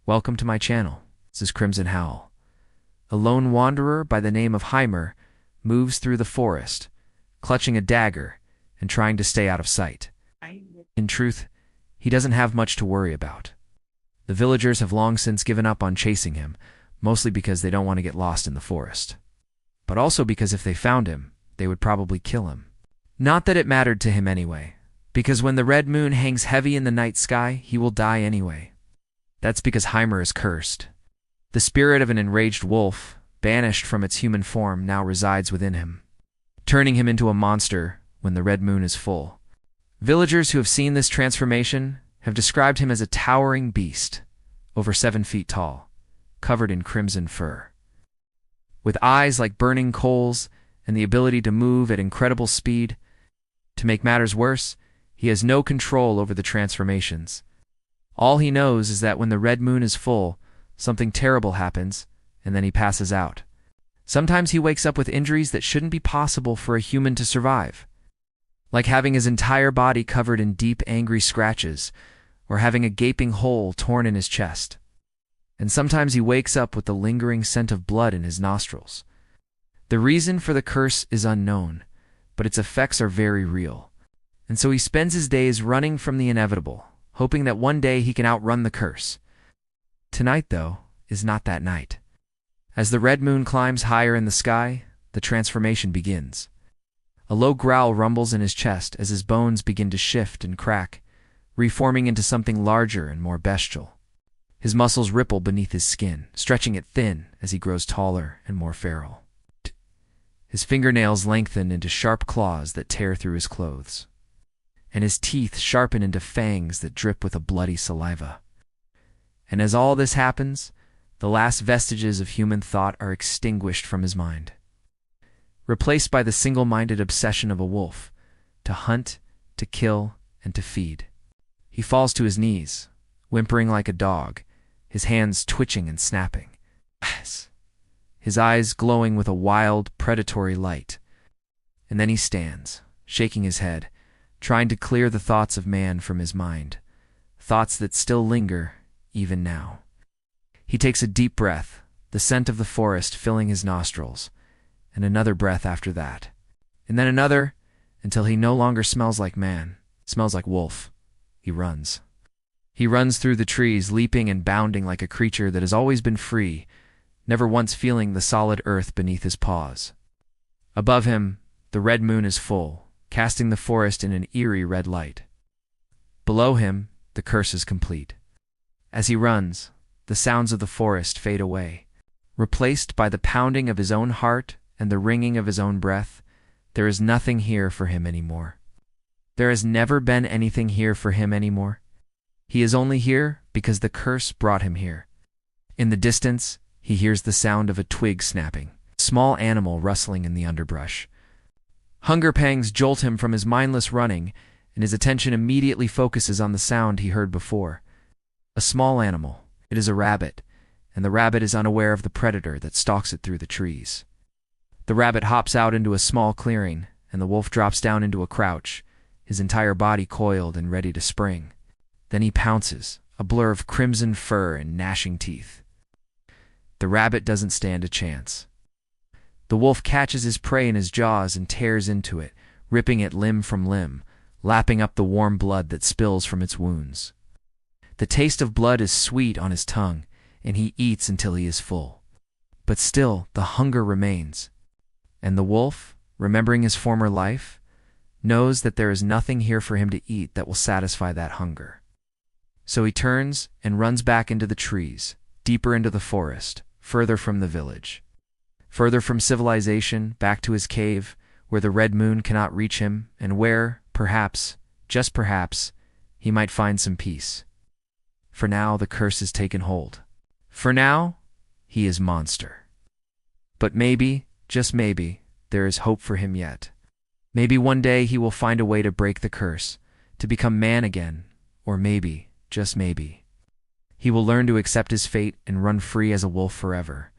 Welcome to my channel. This is Crimson Howl. A lone wanderer by the name of Heimer moves through the forest, clutching a dagger and trying to stay out of sight. In truth, he doesn't have much to worry about. The villagers have long since given up on chasing him, mostly because they don't want to get lost in the forest. But also because if they found him, they would probably kill him. Not that it mattered to him anyway, because when the red moon hangs heavy in the night sky, he will die anyway. That's because Heimer is cursed. The spirit of an enraged wolf, banished from its human form, now resides within him, turning him into a monster when the red moon is full. Villagers who have seen this transformation have described him as a towering beast, over 7 feet tall, covered in crimson fur. With eyes like burning coals and the ability to move at incredible speed. To make matters worse, he has no control over the transformations. All he knows is that when the red moon is full, something terrible happens, and then he passes out. Sometimes he wakes up with injuries that shouldn't be possible for a human to survive, like having his entire body covered in deep, angry scratches, or having a gaping hole torn in his chest. And sometimes he wakes up with the lingering scent of blood in his nostrils. The reason for the curse is unknown, but its effects are very real. And so he spends his days running from the inevitable, hoping that one day he can outrun the curse. Tonight, though, is not that night. As the red moon climbs higher in the sky, the transformation begins. A low growl rumbles in his chest as his bones begin to shift and crack, reforming into something larger and more bestial. His muscles ripple beneath his skin, stretching it thin as he grows taller and more feral. His fingernails lengthen into sharp claws that tear through his clothes, and his teeth sharpen into fangs that drip with a bloody saliva. And as all this happens, the last vestiges of human thought are extinguished from his mind, replaced by the single-minded obsession of a wolf, to hunt, to kill, and to feed. He falls to his knees, whimpering like a dog, his hands twitching and snapping, his eyes glowing with a wild, predatory light. And then he stands, shaking his head, trying to clear the thoughts of man from his mind, thoughts that still linger even now. He takes a deep breath, the scent of the forest filling his nostrils, and another breath after that, and then another, until he no longer smells like man, smells like wolf. He runs. He runs through the trees, leaping and bounding like a creature that has always been free, never once feeling the solid earth beneath his paws. Above him, the red moon is full, casting the forest in an eerie red light. Below him, the curse is complete. As he runs, the sounds of the forest fade away. Replaced by the pounding of his own heart and the ringing of his own breath, there is nothing here for him anymore. There has never been anything here for him anymore. He is only here because the curse brought him here. In the distance, he hears the sound of a twig snapping, a small animal rustling in the underbrush. Hunger pangs jolt him from his mindless running, and his attention immediately focuses on the sound he heard before. A small animal. It is a rabbit, and the rabbit is unaware of the predator that stalks it through the trees. The rabbit hops out into a small clearing, and the wolf drops down into a crouch, his entire body coiled and ready to spring. Then he pounces, a blur of crimson fur and gnashing teeth. The rabbit doesn't stand a chance. The wolf catches his prey in his jaws and tears into it, ripping it limb from limb, lapping up the warm blood that spills from its wounds. The taste of blood is sweet on his tongue, and he eats until he is full. But still, the hunger remains. And the wolf, remembering his former life, knows that there is nothing here for him to eat that will satisfy that hunger. So he turns and runs back into the trees, deeper into the forest, further from the village. Further from civilization, back to his cave, where the red moon cannot reach him, and where, perhaps, just perhaps, he might find some peace. For now, the curse has taken hold. For now, he is monster. But maybe, just maybe, there is hope for him yet. Maybe one day he will find a way to break the curse, to become man again, or maybe, just maybe, he will learn to accept his fate and run free as a wolf forever,